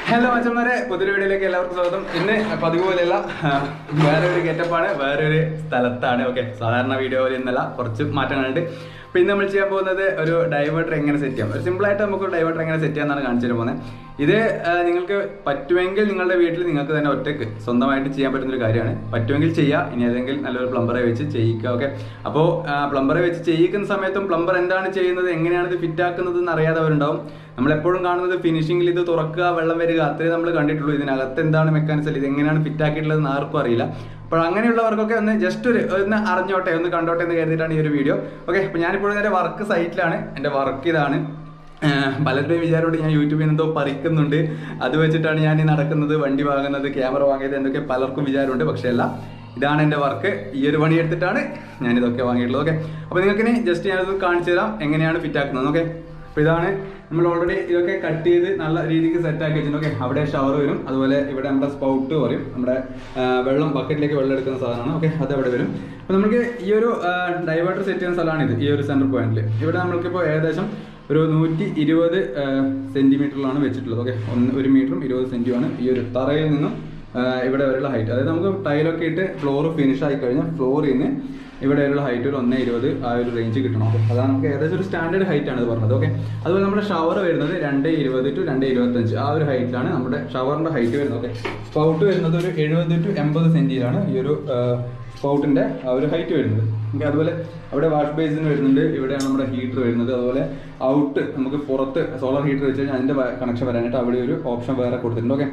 Hello അച്ഛന്മാരെ, പുതിയ വീഡിയോയിലേക്ക് എല്ലാവർക്കും സ്വാഗതം. ഇന്ന് പതിവുപോലെയല്ല, വേറൊരു ഗെറ്റപ്പാണ്, വേറൊരു സ്ഥലത്താണ്. ഓക്കെ, സാധാരണ വീഡിയോ പോലെ ഇന്നല്ല, കുറച്ച് മാറ്റങ്ങളുണ്ട്. അപ്പോൾ ഇന്ന് നമ്മൾ ചെയ്യാൻ പോകുന്നത് ഒരു ഡൈവേർട്ടർ എങ്ങനെ സെറ്റ് ചെയ്യാം, ഒരു സിമ്പിളായിട്ട് നമുക്ക് ഡൈവേർട്ടർ എങ്ങനെ സെറ്റ് ചെയ്യാമെന്നാണ് കാണിച്ചു തരാൻ പോകുന്നത്. ഇത് നിങ്ങൾക്ക് പറ്റുമെങ്കിൽ നിങ്ങളുടെ വീട്ടിൽ നിങ്ങൾക്ക് തന്നെ ഒറ്റയ്ക്ക് സ്വന്തമായിട്ട് ചെയ്യാൻ പറ്റുന്നൊരു കാര്യമാണ്. പറ്റുമെങ്കിൽ ചെയ്യുക, ഇനി ഏതെങ്കിലും നല്ലൊരു പ്ലംബറെ വെച്ച് ചെയ്യിക്കുക. ഓക്കെ, അപ്പോൾ പ്ലംബറെ വെച്ച് ചെയ്യിക്കുന്ന സമയത്തും പ്ലംബർ എന്താണ് ചെയ്യുന്നത്, എങ്ങനെയാണ് ഇത് ഫിറ്റ് ആക്കുന്നത് എന്ന് അറിയാത്തവരുണ്ടാവും. നമ്മളെപ്പോഴും കാണുന്നത് ഫിനിഷിങ്ങിൽ ഇത് തുറക്കുക, വെള്ളം വരിക, അത്രേ നമ്മൾ കണ്ടിട്ടുള്ളൂ. ഇതിനകത്ത് എന്താണ് മെക്കാനിസം, ഇത് എങ്ങനെയാണ് ഫിറ്റ് ആക്കിയിട്ടുള്ളതെന്ന് ആർക്കും അറിയില്ല. അപ്പോൾ അങ്ങനെയുള്ളവർക്കൊക്കെ ഒന്ന് ജസ്റ്റ് ഒന്ന് അറിഞ്ഞോട്ടെ, ഒന്ന് കണ്ടോട്ടെ എന്ന് കരുതിയിട്ടാണ് ഈ ഒരു വീഡിയോ. ഓക്കെ, അപ്പോൾ ഞാനിപ്പോൾ നേരെ വർക്ക് സൈറ്റിലാണ്. എൻ്റെ വർക്ക് ഇതാണ്. പലരുടെയും വിചാരമുണ്ട് ഞാൻ യൂട്യൂബിൽ നിന്ന് എന്തോ പറിക്കുന്നുണ്ട്, അത് വെച്ചിട്ടാണ് ഞാൻ ഈ നടക്കുന്നത്, വണ്ടി വാങ്ങുന്നത്, ക്യാമറ വാങ്ങിയത് എന്നൊക്കെ പലർക്കും വിചാരമുണ്ട്. പക്ഷേ അല്ല, ഇതാണ് എൻ്റെ വർക്ക്. ഈ ഒരു പണി എടുത്തിട്ടാണ് ഞാനിതൊക്കെ വാങ്ങിയിട്ടുള്ളത്. ഓക്കെ, അപ്പോൾ നിങ്ങൾക്കിനി ജസ്റ്റ് ഞാനത് കാണിച്ചു തരാം എങ്ങനെയാണ് ഫിറ്റ് ആക്കുന്നത്. ഓക്കെ, അപ്പോൾ ഇതാണ് നമ്മൾ ഓൾറെഡി ഇതൊക്കെ കട്ട് ചെയ്ത് നല്ല രീതിക്ക് സെറ്റാക്കി വെച്ചിട്ടുണ്ട്. ഓക്കെ, അവിടെ ഷവർ വരും, അതുപോലെ ഇവിടെ നമ്മുടെ സ്പൗട്ട് പറയും, നമ്മുടെ വെള്ളം ബക്കറ്റിലേക്ക് വെള്ളം എടുക്കുന്ന സാധനമാണ്. ഓക്കെ, അത് അവിടെ വരും. അപ്പോൾ നമുക്ക് ഈ ഒരു ഡൈവേർട്ടർ സെറ്റ് ചെയ്യുന്ന സ്ഥലമാണിത്. ഈ ഒരു സെൻറ്റർ പോയിന്റിൽ ഇവിടെ നമ്മൾക്കിപ്പോൾ ഏകദേശം ഒരു 120 സെൻറ്റിമീറ്ററിലാണ് വെച്ചിട്ടുള്ളത്. ഓക്കെ, 1 മീറ്ററും 20 സെൻറ്റിയുമാണ് ഈ ഒരു തറയിൽ നിന്നും ഇവിടെ വരെയുള്ള ഹൈറ്റ്. അതായത് നമുക്ക് ടൈലൊക്കെ ഇട്ട് ഫ്ലോർ ഫിനിഷ് ആയി കഴിഞ്ഞാൽ ഫ്ലോറിൽ നിന്ന് ഇവിടെ വരെയുള്ള ഹൈറ്റ് ഒരു 1.20 ആ ഒരു റേഞ്ച് കിട്ടണം. ഓക്കെ, അതാണ് നമുക്ക് ഏകദേശം ഒരു സ്റ്റാൻഡേർഡ് ഹൈറ്റ് ആണ് ഇത് പറഞ്ഞത്. ഓക്കെ, അതുപോലെ നമ്മുടെ ഷവർ വരുന്നത് 2.20 to 2.25 ആ ഒരു ഹൈറ്റിലാണ് നമ്മുടെ ഷവറിൻ്റെ ഹൈറ്റ് വരുന്നത്. ഓക്കെ, സ്പൗട്ട് വരുന്നത് ഒരു 70 to 80 സെൻറ്റിയിലാണ് ഈ ഒരു സ്പൗട്ടിൻ്റെ ആ ഒരു ഹൈറ്റ് വരുന്നത്. ഓക്കെ, അതുപോലെ അവിടെ വാഷ് ബേസിൻ വരുന്നുണ്ട്, ഇവിടെയാണ് നമ്മുടെ ഹീറ്റർ വരുന്നത്. അതുപോലെ ഔട്ട് നമുക്ക് പുറത്ത് സോളാർ ഹീറ്റർ വെച്ച് കഴിഞ്ഞാൽ അതിൻ്റെ കണക്ഷൻ വരാനായിട്ട് അവിടെ ഒരു ഓപ്ഷൻ വേറെ കൊടുത്തിട്ടുണ്ട്. ഓക്കെ,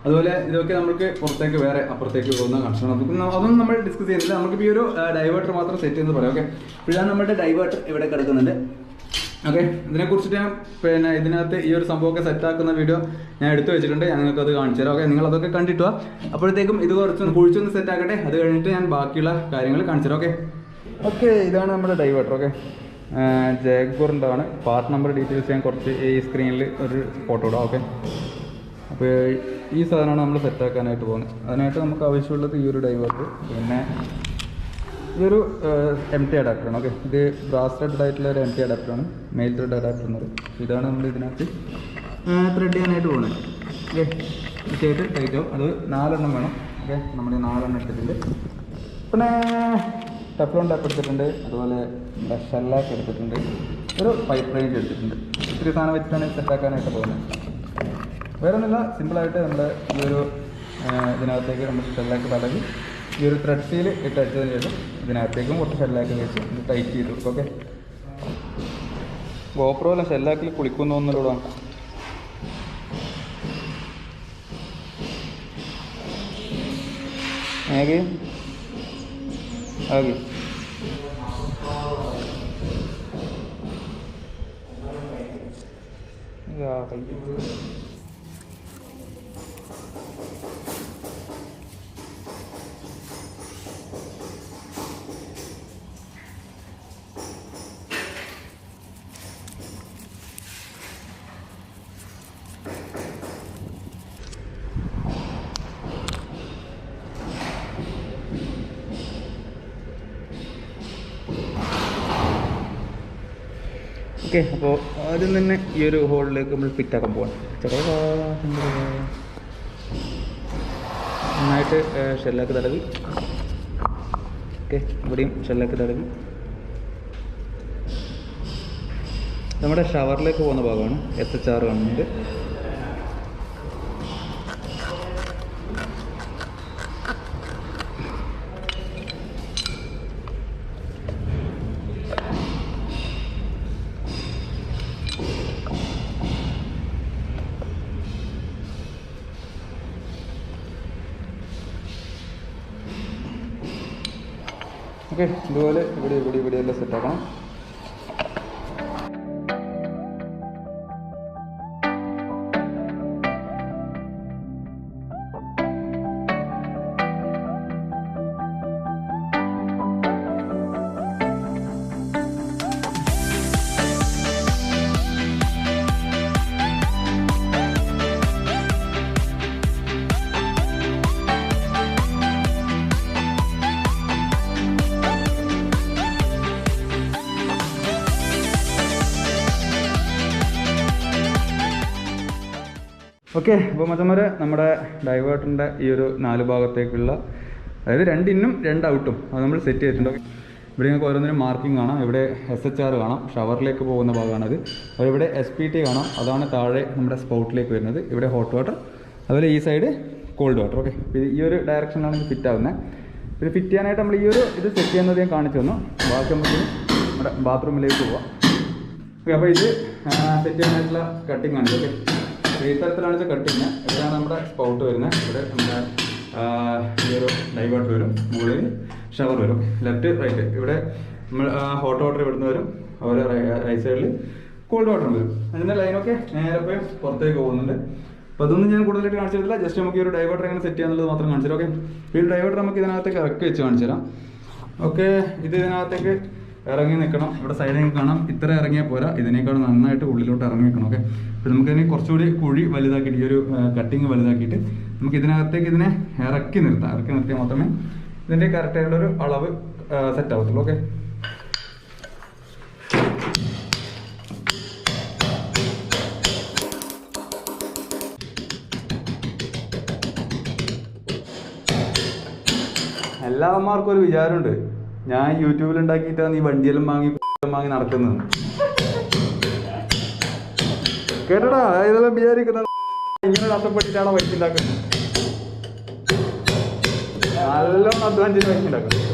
അതുപോലെ ഇതൊക്കെ നമുക്ക് പുറത്തേക്ക് വേറെ അപ്പുറത്തേക്ക് പോകുന്ന കണക്ഷൻ, അതൊന്നും നമ്മൾ ഡിസ്കസ് ചെയ്യുന്നില്ല. നമുക്കിപ്പോൾ ഈ ഒരു ഡൈവേർട്ടർ മാത്രം സെറ്റ് ചെയ്യുന്നത് പറയാം. ഓക്കെ, ഇതാണ് നമ്മുടെ ഡൈവേർട്ടർ ഇവിടെ കിടക്കുന്നുണ്ട്. ഓക്കെ, ഇതിനെക്കുറിച്ചിട്ട് ഞാൻ ഇതിനകത്ത് ഈ ഒരു സംഭവമൊക്കെ സെറ്റാക്കുന്ന വീഡിയോ ഞാൻ എടുത്തു വെച്ചിട്ടുണ്ട്, ഞാൻ നിങ്ങൾക്ക് അത് കാണിച്ചു തരാം. ഓക്കെ, നിങ്ങൾ അതൊക്കെ കണ്ടിട്ട് വാ. അപ്പോഴത്തേക്കും ഇത് കുറച്ചൊന്ന് കുഴിച്ചൊന്ന് സെറ്റാക്കട്ടെ, അത് കഴിഞ്ഞിട്ട് ഞാൻ ബാക്കിയുള്ള കാര്യങ്ങൾ കാണിച്ചു തരാം. ഓക്കെ, ഇതാണ് നമ്മുടെ ഡൈവേർട്ടർ. ഓക്കെ, ജാഗ്വറിൻ്റെ ആണ്. പാർട്ട് നമ്പർ ഡീറ്റെയിൽസ് ഞാൻ കുറച്ച് ഈ സ്ക്രീനിൽ ഒരു ഫോട്ടോ ഇടാം. ഓക്കെ, അപ്പോൾ ഈ സാധനമാണ് നമ്മൾ സെറ്റാക്കാനായിട്ട് പോകുന്നത്. അതിനായിട്ട് നമുക്ക് ആവശ്യമുള്ളത് ഈ ഒരു ഡൈവേർട്ടർ, പിന്നെ ഇതൊരു MT അഡാപ്റ്ററാണ്. ഓക്കെ, ഇത് ബ്രാസ് ത്രെഡ് ആയിട്ടുള്ള ഒരു MT അഡാപ്റ്ററാണ്, മെയിൽ ത്രെഡ് അഡാപ്റ്റർ എന്ന് പറയും. ഇതാണ് നമ്മൾ ഇതിനകത്ത് ത്രെഡ് ചെയ്യാനായിട്ട് പോകുന്നത്. ഓക്കെ, ഇതായിട്ട് ടൈറ്റ് ആവും. അത് 4 എണ്ണം വേണം. ഓക്കെ, നമ്മൾ 4 എണ്ണം എടുത്തിട്ടുണ്ട്. പിന്നെ ടെഫ്ലോൺ ടാപ്പ് എടുത്തിട്ടുണ്ട്, അതുപോലെ ഷെല്ലാക്ക് എടുത്തിട്ടുണ്ട്, ഒരു പൈപ്പ് റേഞ്ച് എടുത്തിട്ടുണ്ട്. ഇത്തിരി സാധനം വെച്ചിട്ടാണ് സെറ്റാക്കാനായിട്ട് പോകുന്നത്. വേറെ ഒന്നുമില്ല, സിമ്പിളായിട്ട് നമ്മുടെ ഈ ഒരു ഇതിനകത്തേക്ക് നമ്മൾ ഷെല്ലാക്ക് തടവി ഈ ഒരു ത്രെഡ് സീൽ ഇട്ടടിച്ചതിന് ശേഷം ഇതിനകത്തേക്കും കുറച്ച് ഷെല്ലാക്ക് വെച്ച് ഇത് ടൈറ്റ് ചെയ്ത് കൊടുക്കും. ഓക്കെ, ഗോപ്രോയിലെ ഷെല്ലാക്കിൽ കുളിക്കുന്നു ഒന്നുകൂടെ ആകെ ആകെ ഓക്കെ, അപ്പോൾ ആദ്യം തന്നെ ഈ ഒരു ഹോളിലേക്ക് നമ്മൾ ഫിറ്റാക്കാൻ പോകണം. നന്നായിട്ട് ഷെല്ലാക്ക് തടവി. ഓക്കെ, ഇവിടെയും ഷെല്ലാക്ക് തടവി. നമ്മുടെ ഷവറിലേക്ക് പോകുന്ന ഭാഗമാണ് SHR കാണുന്നത്. ഓക്കെ, ഇതുപോലെ ഇവിടെയെല്ലാം സെറ്റാക്കണം. ഓക്കെ, അപ്പോൾ മച്ചന്മാരെ നമ്മുടെ ഡൈവേർട്ടറിൻ്റെ ഈ ഒരു 4 ഭാഗത്തേക്കുള്ള, അതായത് 2 ഇന്നും 2 ഔട്ടും അത് നമ്മൾ സെറ്റ് ചെയ്തിട്ടുണ്ട്. ഇവിടെ നിങ്ങൾക്ക് ഓരോന്നിനും മാർക്കിംഗ് കാണാം. ഇവിടെ SHR കാണാം, ഷവറിലേക്ക് പോകുന്ന ഭാഗമാണത്. ഇവിടെ SPT കാണാം, അതാണ് താഴെ നമ്മുടെ സ്പൗട്ടിലേക്ക് വരുന്നത്. ഇവിടെ ഹോട്ട് വാട്ടർ, അതുപോലെ ഈ സൈഡ് കോൾഡ് വാട്ടർ. ഓക്കെ, ഈ ഒരു ഡയറക്ഷനിലാണ് ഇത് ഫിറ്റ് ആവുന്നത്. ഇത് ഫിറ്റ് ചെയ്യാനായിട്ട് നമ്മൾ ഈ ഒരു ഇത് സെറ്റ് ചെയ്യുന്നത് ഞാൻ കാണിച്ചു തന്നു. ബാക്കി നമുക്ക് നമ്മുടെ ബാത്റൂമിലേക്ക് പോവാം. ഓക്കെ, അപ്പോൾ ഇത് സെറ്റ് ചെയ്യാനായിട്ടുള്ള കട്ടിങ് ആണ്. ഓക്കെ, ഈ തരത്തിലാണ് ഇത് കട്ടിങ്. ഇവിടെയാണ് നമ്മുടെ സ്പൗട്ട് വരുന്നത്. ഇവിടെ നമ്മുടെ ഈ ഒരു ഡൈവേർട്ടർ വരും, മുകളിൽ ഷവർ വരും, ലെഫ്റ്റ് റൈറ്റ്. ഇവിടെ നമ്മൾ ഹോട്ട് വാട്ടർ ഇവിടുന്ന് വരും, അതുപോലെ റൈറ്റ് സൈഡിൽ കോൾഡ് വാട്ടർ വരും. അതിൻ്റെ ലൈനൊക്കെ നേരെ പോയി പുറത്തേക്ക് പോകുന്നുണ്ട്. അപ്പോൾ അതൊന്നും ഞാൻ കൂടുതലായിട്ട് കാണിച്ചു തരില്ല. ജസ്റ്റ് നമുക്ക് ഈ ഒരു ഡൈവേർട്ടർ എങ്ങനെ സെറ്റ് ചെയ്യാന്നുള്ളത് മാത്രം കാണിച്ചു തരാം. ഓക്കെ, ഈ ഒരു ഡൈവേർട്ടർ നമുക്ക് ഇതിനകത്തേക്ക് ഇറക്കി വെച്ച് കാണിച്ചു തരാം. ഓക്കെ, ഇത് ഇതിനകത്തേക്ക് ഇറങ്ങി നിൽക്കണം. ഇവിടെ സൈഡിൽ കാണാം, ഇത്ര ഇറങ്ങിയാൽ പോരാ, ഇതിനേക്കാൾ നന്നായിട്ട് ഉള്ളിലോട്ട് ഇറങ്ങി നിൽക്കണം. ഓക്കെ, അപ്പോൾ നമുക്കിതിനെ കുറച്ചുകൂടി കുഴി വലുതാക്കിയിട്ട്, ഈ ഒരു കട്ടിങ് വലുതാക്കിയിട്ട് നമുക്ക് ഇതിനകത്തേക്ക് ഇതിനെ ഇറക്കി നിർത്താം. ഇറക്കി നിർത്തിയാൽ മാത്രമേ ഇതിൻ്റെ കറക്റ്റായിട്ടുള്ളൊരു അളവ് സെറ്റ് ആവത്തുള്ളൂ. ഓക്കെ, എല്ലാവർക്കും ഒരു വിചാരമുണ്ട്, ഞാൻ യൂട്യൂബിൽ ഉണ്ടാക്കിയിട്ടാണ് ഈ വണ്ടിയെല്ലാം വാങ്ങി നടക്കുന്നത്. കേട്ടടാ, ഇതെല്ലാം വിചാരിക്കുന്നത് ഇങ്ങനെ കഷ്ടപ്പെട്ടിട്ടാണോ പൈസ ഉണ്ടാക്കുന്നത്. നല്ലോണം അധ്വാനിച്ചിട്ട് പൈസ ഉണ്ടാക്കുന്നത്.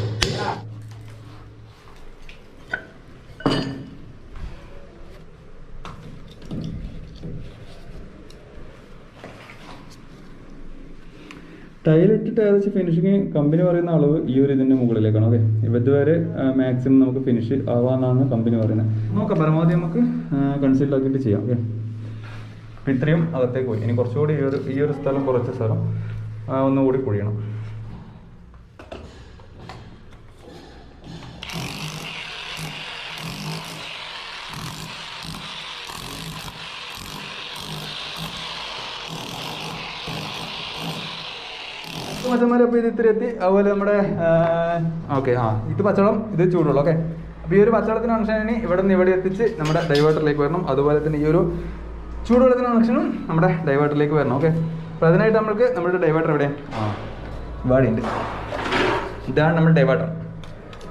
ടൈലിട്ടിട്ട് ഏകദേശം ഫിനിഷിങ് കമ്പനി പറയുന്ന അളവ് ഈ ഒരു ഇതിൻ്റെ മുകളിലേക്കാണ്. ഓക്കെ, ഇതുവരെ മാക്സിമം നമുക്ക് ഫിനിഷ് ആവാന്നാണ് കമ്പനി പറയുന്നത്. നോക്കാം, പരമാവധി നമുക്ക് കൺസീൽ ആക്കിയിട്ട് ചെയ്യാം. ഓക്കെ, അപ്പം ഇത്രയും അകത്തേക്ക് പോയി. ഇനി കുറച്ചുകൂടി ഈ ഒരു സ്ഥലം, കുറച്ച് സ്ഥലം ഒന്നുകൂടി കുഴിയണം. മച്ചന്മാരെ, അപ്പോൾ ഇത് ഇത്തിരി എത്തി. അതുപോലെ നമ്മുടെ ഓക്കെ, ഇത് പച്ചവെള്ളം, ഇത് ചൂടുവെള്ളം. ഓക്കെ, അപ്പോൾ ഈ ഒരു പച്ചവെള്ളത്തിന് കണക്ഷന് ഇവിടെ നിന്ന് ഇവിടെ എത്തിച്ച് നമ്മുടെ ഡൈവേർട്ടറിലേക്ക് വരണം. അതുപോലെ തന്നെ ഈ ഒരു ചൂടുവെള്ളത്തിന് കണക്ഷനും നമ്മുടെ ഡൈവേർട്ടറിലേക്ക് വരണം. ഓക്കെ, അപ്പോൾ അതിനായിട്ട് നമ്മുടെ ഡൈവേർട്ടർ ഇവിടെ ഇവിടെയുണ്ട്. ഇതാണ് നമ്മുടെ ഡൈവേർട്ടർ.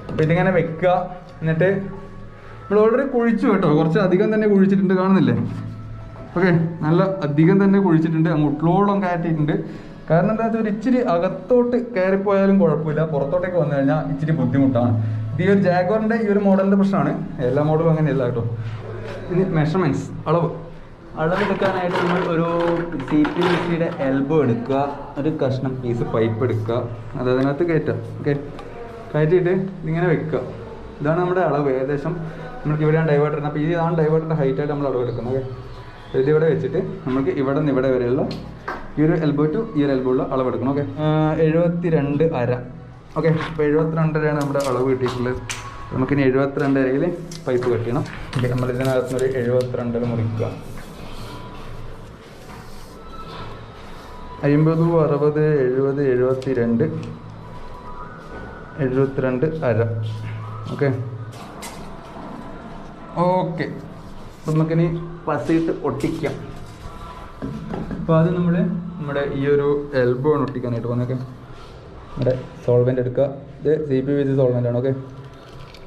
അപ്പോൾ ഇതിങ്ങനെ വെക്കുക. എന്നിട്ട് നമ്മൾ ഓൾറെഡി കുഴിച്ചു കേട്ടോ, കുറച്ച് അധികം തന്നെ കുഴിച്ചിട്ടുണ്ട്, കാണുന്നില്ലേ? ഓക്കെ, നല്ല അധികം തന്നെ കുഴിച്ചിട്ടുണ്ട്, അങ്ങോട്ടോളം കയറ്റിയിട്ടുണ്ട്. കാരണം എന്താ വെച്ചാൽ ഒരു ഇച്ചിരി അകത്തോട്ട് കയറിപ്പോയാലും കുഴപ്പമില്ല, പുറത്തോട്ടേക്ക് വന്നു കഴിഞ്ഞാൽ ഇച്ചിരി ബുദ്ധിമുട്ടാണ്. ഇത് ഈ ഒരു ജാഗ്വാറിൻ്റെ ഈ ഒരു മോഡലിൻ്റെ പ്രശ്നമാണ്. എല്ലാ മോഡലും അങ്ങനെയല്ല കേട്ടോ. ഇനി മെഷർമെൻറ്റ്സ്, അളവെടുക്കാനായിട്ട് നമ്മൾ ഒരു CPVCയുടെ എൽബോ എടുക്കുക, ഒരു കഷ്ണം പീസ് പൈപ്പ് എടുക്കുക, അത് അതിനകത്ത് കയറ്റുക. ഓക്കെ, കയറ്റിയിട്ട് ഇതിങ്ങനെ വെക്കുക. ഇതാണ് നമ്മുടെ അളവ്. ഏകദേശം നമുക്ക് ഇവിടെയാണ് ഡൈവേർട്ടർ. അപ്പോൾ ഇതാണ് ഡൈവേർട്ടറിൻ്റെ ഹൈറ്റായിട്ട് നമ്മൾ അളവ് എടുക്കുന്നത്. ഓക്കെ, ഇതിവിടെ വെച്ചിട്ട് നമുക്ക് ഇവിടെ നിന്ന് ഇവിടെ വരെയുള്ള ഈ ഒരു എൽബോ ടു ഈ ഒരു എൽബോ ഉള്ള അളവെടുക്കണം. ഓക്കെ, 72.5. ഓക്കെ, അപ്പോൾ 72.5 നമ്മുടെ അളവ് കിട്ടിയിട്ടുള്ളത്. നമുക്കിനി 72.5 പൈപ്പ് കെട്ടിക്കണം. ഓക്കെ, നമ്മൾ ഇതിനകത്തുനിന്നൊരു 72 മുറിക്കുക. 50, 60, 70, 72, 72.5. ഓക്കെ, അപ്പോൾ നമുക്കിനി പസിയിട്ട് ഒട്ടിക്കാം. അപ്പോൾ അത് നമ്മുടെ ഈ ഒരു എൽബോ ആണ് ഒട്ടിക്കാനായിട്ട് പോകുന്നത്. ഓക്കെ, നമ്മുടെ സോൾവെൻ്റ് എടുക്കുക. ഇത് CPVC സോൾവെൻ്റ് ആണ്. ഓക്കെ,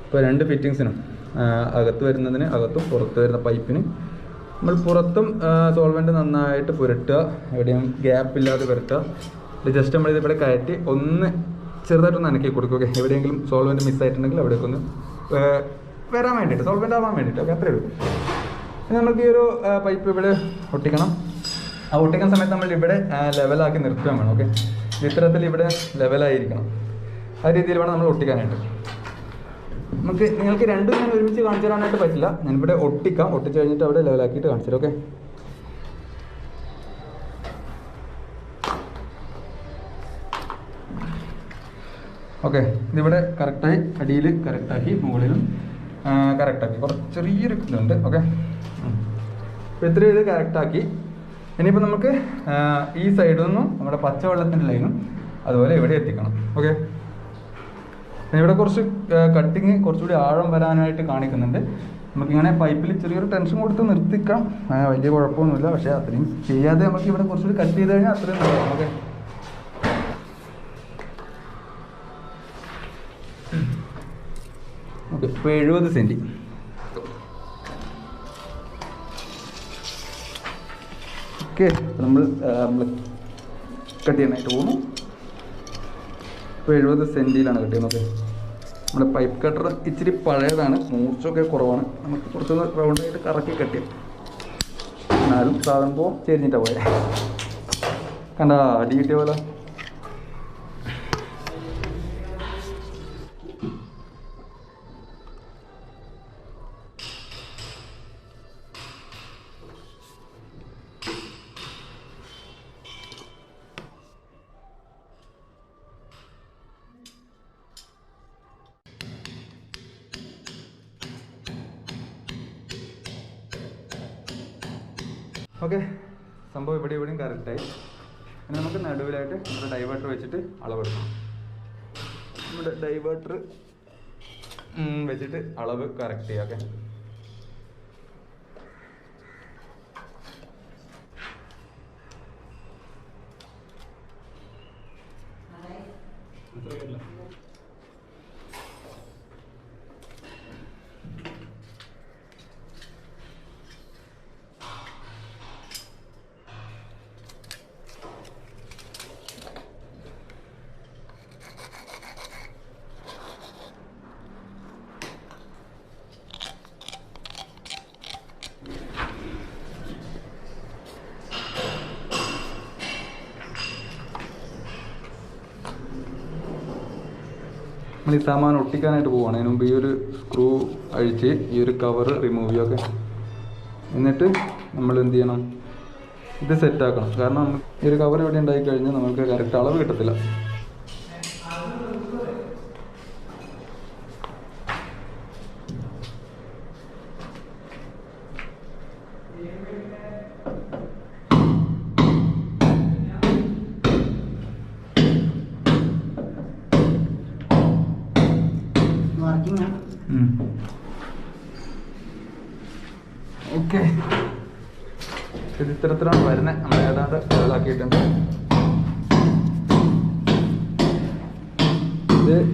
ഇപ്പോൾ 2 ഫിറ്റിങ്സിനും അകത്ത് വരുന്നതിന് അകത്തും പുറത്ത് വരുന്ന പൈപ്പിന് നമ്മൾ പുറത്തും സോൾവെൻ്റ് നന്നായിട്ട് പുരട്ടുക, എവിടെയും ഗ്യാപ്പില്ലാതെ പുരട്ടുക. ഇത് ജസ്റ്റ് നമ്മളിത് ഇവിടെ കയറ്റി ഒന്ന് ചെറുതായിട്ടൊന്ന് അനക്കി കൊടുക്കുക. ഓക്കെ, എവിടെയെങ്കിലും സോൾവെൻ്റ് മിസ്സായിട്ടുണ്ടെങ്കിൽ അവിടേക്ക് ഒന്ന് വരാൻ വേണ്ടിയിട്ട്, സോൾവെൻ്റ് ആവാൻ വേണ്ടിയിട്ട്. ഓക്കെ, അത്രയേ ഉള്ളൂ. ഇനി നമുക്ക് ഈ ഒരു പൈപ്പ് ഇവിടെ ഒട്ടിക്കണം. ആ ഒട്ടിക്കുന്ന സമയത്ത് നമ്മൾ ഇവിടെ ലെവലാക്കി നിർത്തുകയും വേണം. ഓക്കെ, ഇത്തരത്തിൽ ഇവിടെ ലെവലായിരിക്കണം. ആ രീതിയിൽ വേണം നമ്മൾ ഒട്ടിക്കാനായിട്ട്. നിങ്ങൾക്ക് രണ്ടും ഞാൻ ഒരുമിച്ച് കാണിച്ചു തരാനായിട്ട് പറ്റില്ല. ഞാനിവിടെ ഒട്ടിക്കാം, ഒട്ടിച്ച് കഴിഞ്ഞിട്ട് അവിടെ ലെവലാക്കിയിട്ട് കാണിച്ചു തരാം. ഓക്കെ, ഇതിവിടെ കറക്റ്റായി, അടിയിൽ കറക്റ്റാക്കി, മുകളിലും കറക്റ്റാക്കി. കുറച്ച് ചെറിയൊരു ഇതുണ്ട്. ഓക്കെ, അപ്പോൾ ഇത്രയും ഇത് കറക്റ്റാക്കി. ഇനിയിപ്പോൾ നമുക്ക് ഈ സൈഡിൽ നിന്നും നമ്മുടെ പച്ചവെള്ളത്തിൻ്റെ ലൈനും അതുപോലെ ഇവിടെ എത്തിക്കണം. ഓക്കെ, ഇവിടെ കുറച്ച് കട്ടിങ് കുറച്ചുകൂടി ആഴം വരാനായിട്ട് കാണിക്കുന്നുണ്ട്. നമുക്കിങ്ങനെ പൈപ്പിൽ ചെറിയൊരു ടെൻഷൻ കൊടുത്ത് നിർത്തിക്കാം. വലിയ കുഴപ്പമൊന്നുമില്ല. പക്ഷേ അത്രയും ചെയ്യാതെ നമുക്ക് ഇവിടെ കുറച്ചുകൂടി കട്ട് ചെയ്ത് കഴിഞ്ഞാൽ അത്രയും നല്ലതാണ്. Okay, okay. ഇപ്പോൾ 70 സെൻറ്റി. ഓക്കെ, നമ്മൾ കട്ട് ചെയ്യാനായിട്ട് പോകുന്നു. ഇപ്പോൾ 70 സെൻറ്റിയിലാണ് കട്ട് ചെയ്യുന്നത്. ഓക്കെ, നമ്മുടെ പൈപ്പ് കട്ടർ ഇച്ചിരി പഴയതാണ്, മൂർച്ചയൊക്കെ കുറവാണ്. നമുക്ക് കുറച്ചൊന്ന് റൗണ്ടായിട്ട് കറക്കി കട്ട് ചെയ്യാം. എന്നാലും സാധനം പോകും ചെരിഞ്ഞിട്ടാണ് പോയത്. കണ്ട അടി കിട്ടിയ പോലെ. ഓക്കെ, സംഭവം ഇവിടെയും കറക്റ്റായി. പിന്നെ നമുക്ക് നടുവിലായിട്ട് നമ്മുടെ ഡൈവേർട്ടർ വെച്ചിട്ട് അളവെടുക്കണം. നമ്മുടെ ഡൈവേർട്ടർ വെച്ചിട്ട് അളവ് കറക്റ്റ് ചെയ്യാം. ഓക്കെ, നമ്മൾ ഈ സാമാനം ഒട്ടിക്കാനായിട്ട് പോവുകയാണ്. അതിന് മുമ്പ് ഈ ഒരു സ്ക്രൂ അഴിച്ച് ഈ ഒരു കവർ റിമൂവ് ചെയ്യുക. ഓക്കെ, എന്നിട്ട് നമ്മൾ എന്ത് ചെയ്യണം, ഇത് സെറ്റാക്കണം. കാരണം ഈ ഒരു കവർ ഇവിടെ ഉണ്ടായി കഴിഞ്ഞാൽ നമുക്ക് കറക്റ്റ് അളവ് കിട്ടത്തില്ല. ഓക്കെ, ഇത് ഇത്തരത്തിലാണ് വരുന്നത്. നമ്മൾ ഏതാണ്ട് ലെവലാക്കിയിട്ടുണ്ട്.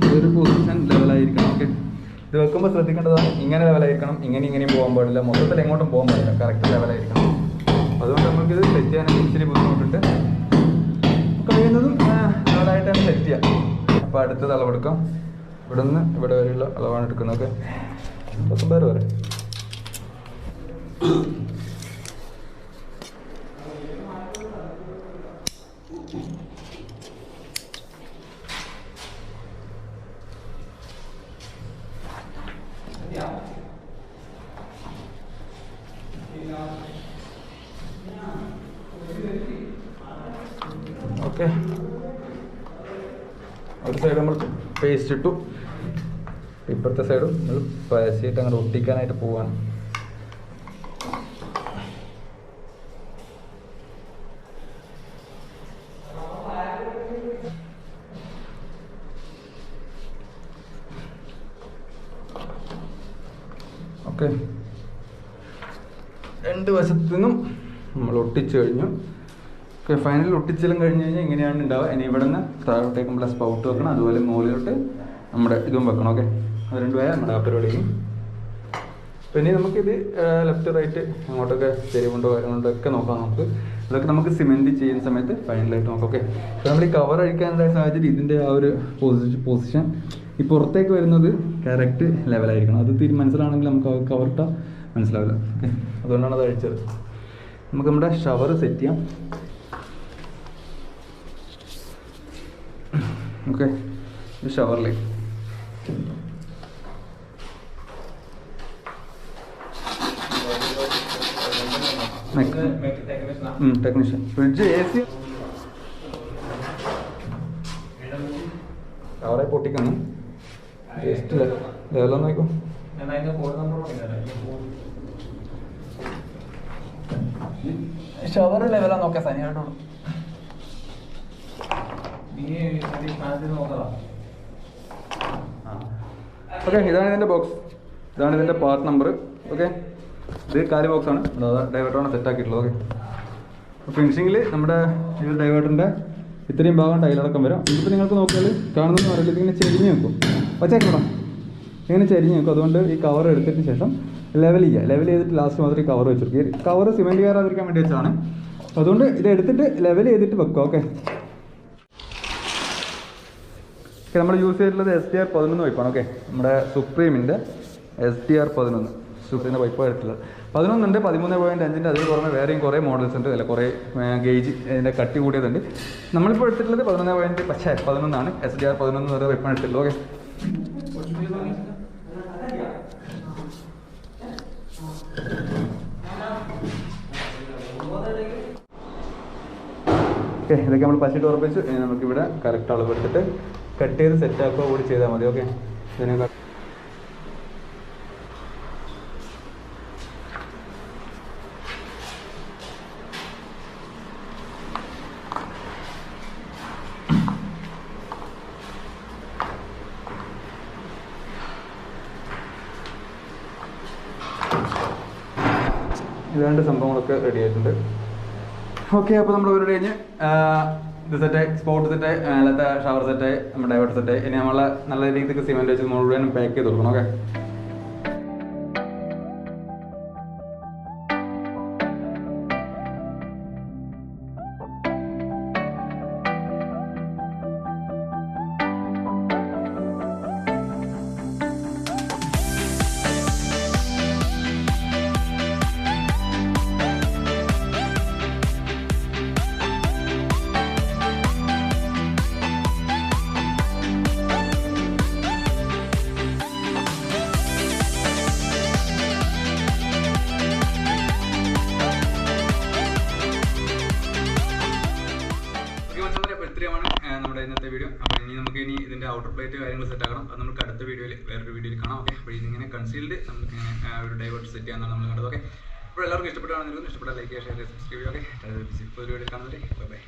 ഇതൊരു പൊസിഷൻ ലെവലായിരിക്കണം. ഓക്കെ, ഇത് വെക്കുമ്പോൾ ശ്രദ്ധിക്കേണ്ടതാണ്, ഇങ്ങനെ ലെവലായിരിക്കണം. ഇങ്ങനെയും പോകാൻ പാടില്ല, മൊത്തത്തിൽ എങ്ങോട്ടും പോകാൻ പാടില്ല, കറക്റ്റ് ലെവലായിരിക്കണം. അതുകൊണ്ട് നമുക്കിത് സെറ്റ് ചെയ്യാനായിട്ട് ഇച്ചിരി ബുദ്ധിമുട്ടുണ്ട്. കഴിയുന്നതും ലെവലായിട്ട് തന്നെ സെറ്റ് ചെയ്യാം. അപ്പോൾ അടുത്തത് അളവെടുക്കാം. ഇവിടെ നിന്ന് ഇവിടെ വരെയുള്ള അളവാണ് എടുക്കുന്നത്. ഓക്കെ, 19 വരെ. ഓക്കെ, ഒരു സൈഡ് നമ്മൾ പേസ്റ്റ് ഇട്ടു, ഇപ്പുറത്തെ സൈഡും നമ്മൾ പരസിയിട്ട് അങ്ങനെ ഒട്ടിക്കാനായിട്ട് പോവാണ്. ഓക്കെ, രണ്ട് വശത്തു നിന്നും നമ്മൾ ഒട്ടിച്ചു കഴിഞ്ഞു. ഓക്കെ, ഫൈനൽ ഒട്ടിച്ചെല്ലാം കഴിഞ്ഞ് കഴിഞ്ഞാൽ ഇങ്ങനെയാണ് ഉണ്ടാവുക. ഇനി ഇവിടെ നിന്ന് താഴോട്ടേക്ക് നമ്മളെ സ്പൗട്ട് വെക്കണം, അതുപോലെ മുകളിലോട്ട് നമ്മുടെ ഇതും വെക്കണം. ഓക്കെ, അത് രണ്ടുപോയാൽ നമ്മുടെ ആ പരിപാടിക്കും. പിന്നെ നമുക്കിത് ലെഫ്റ്റ് റൈറ്റ് അങ്ങോട്ടൊക്കെ ചെരിവുണ്ടോ കാര്യങ്ങളുണ്ടോ ഒക്കെ നോക്കാം. അതൊക്കെ നമുക്ക് സിമെൻറ്റ് ചെയ്യുന്ന സമയത്ത് ഫൈനലായിട്ട് നോക്കാം. ഓക്കെ, അപ്പോൾ നമ്മൾ ഈ കവർ അഴിക്കാനുള്ള സാഹചര്യം ഇതിൻ്റെ ആ ഒരു പൊസിഷൻ ഈ പുറത്തേക്ക് വരുന്നത് കറക്റ്റ് ലെവലായിരിക്കണം. അത് മനസ്സിലാണെങ്കിൽ നമുക്ക് കവറിട്ട മനസ്സിലാവില്ല. ഓക്കെ, അതുകൊണ്ടാണ് അത് അഴിച്ചത്. നമുക്ക് നമ്മുടെ ഷവർ സെറ്റ് ചെയ്യാം. ഓക്കെ, ഇത് ഷവറിലേക്ക് ടെക്നീഷ്യൻ ഫ്രിഡ്ജ് AC ഷവറെ പൊട്ടിക്കണം. ജസ്റ്റ് ലെവലൊന്ന് നോക്കൂ. ഷവർ ലെവലാ നോക്കാം സനിയാണോ. ഓക്കെ, ഇതാണ് ഇതിൻ്റെ ബോക്സ്, ഇതാണ് ഇതിൻ്റെ പാർട്ട് നമ്പർ. ഓക്കെ. ഇത് കാല് ബോക്സാണ്, ഡൈവേർട്ടറാണ് സെറ്റാക്കിയിട്ടുള്ളത്. ഓക്കെ. ഫിനിഷിങ്ങിൽ നമ്മുടെ ഈ ഒരു ഡൈവേർട്ടറിൻ്റെ ഇത്രയും ഭാഗം ടൈലടക്കം വരും. ഇതിപ്പോൾ നിങ്ങൾക്ക് നോക്കിയാൽ കാണുന്നതെന്ന് പറയില്ല, ഇതിങ്ങനെ ചെരിഞ്ഞ് നിൽക്കും. വച്ചേക്കണം, ഇങ്ങനെ ചെരിഞ്ഞ് നിൽക്കും. അതുകൊണ്ട് ഈ കവർ എടുത്തതിന് ശേഷം ലെവൽ ചെയ്തിട്ട് ലാസ്റ്റ് മാത്രമേ ഈ കവർ വെച്ചെടുക്കും. ഈ കവർ സിമെൻറ്റ് കയറാതിരിക്കാൻ വേണ്ടി വെച്ചാണ്. അതുകൊണ്ട് ഇത് എടുത്തിട്ട് ലെവൽ ചെയ്തിട്ട് വെക്കുക. ഓക്കെ. നമ്മൾ യൂസ് ചെയ്തിട്ടുള്ളത് SDR 11 പൈപ്പാണ്. ഓക്കെ. നമ്മുടെ സുപ്രീമിൻ്റെ SDR 11 സുപ്രീമിൻ്റെ പൈപ്പാണ് എടുത്തുള്ളത്. 11 ഉണ്ട്, 13.5 അതിന് പുറമെ വേറെയും കുറേ മോഡൽസ് ഉണ്ട്, അല്ല കുറേ ഗേജ് ഇതിൻ്റെ കട്ടി കൂടിയതുണ്ട്. നമ്മളിപ്പോൾ എടുത്തിട്ടുള്ളത് 11.11 SDR 11 എന്ന് പറയുന്ന പൈപ്പാണ് എടുത്തിട്ടുള്ളത്. ഓക്കെ. ഓക്കെ, ഇതൊക്കെ നമ്മൾ പശിട്ട് ഉറപ്പിച്ചു. ഇനി നമുക്കിവിടെ കറക്റ്റ് അളവ് എടുത്തിട്ട് കട്ട് ചെയ്ത് സെറ്റ് ആക്കുക കൂടി ചെയ്താൽ മതി. ഓക്കെ. ഇതിനെ ഇതാണ്ട് സംഭവങ്ങളൊക്കെ റെഡി ആയിട്ടുണ്ട്. ഓക്കെ. അപ്പോൾ നമ്മൾ ഇവരുടെ കഴിഞ്ഞ് ഇത് സെറ്റായി, സ്പോട്ട് സെറ്റായി, അല്ലാത്ത ഷവർ സെറ്റായി, നമ്മുടെ ഡൈവേർട്ടർ സെറ്റായി. ഇനി നമ്മൾ നല്ല രീതിക്ക് സിമെൻറ്റ് വെച്ച് മുഴുവനും പാക്ക് ചെയ്ത് കൊടുക്കണം. ഓക്കെ. നമ്മുടെ ഇന്നത്തെ വീഡിയോ. അപ്പോൾ നമുക്ക് ഇതിൻ്റെ ഔട്ടർ പ്ലേറ്റ് കാര്യങ്ങൾ സെറ്റ് ആക്കണം. അത് നമുക്ക് അടുത്ത വീഡിയോയിൽ വേറൊരു വീഡിയോയിൽ കാണാം. ഓക്കെ. അപ്പോൾ ഇതിങ്ങനെ കൺസീൽഡ് നമുക്ക് ഇങ്ങനെ ഒരു ഡൈവേർട്ട് സെറ്റ് ചെയ്യാനാണ് നമ്മൾ കണ്ടത്. ഓക്കെ. അപ്പോൾ എല്ലാവർക്കും ഇഷ്ടപ്പെട്ടാണെന്ന് ഇഷ്ടപ്പെട്ടാൽ ലൈക്ക് ചെയ്യുക, ഷെയർ ചെയ്യുക, സബ്സ്ക്രൈബ് ചെയ്യുക. ഓക്കെ. ഒരു വീഡിയോ കാണുന്നവരെ ബൈ.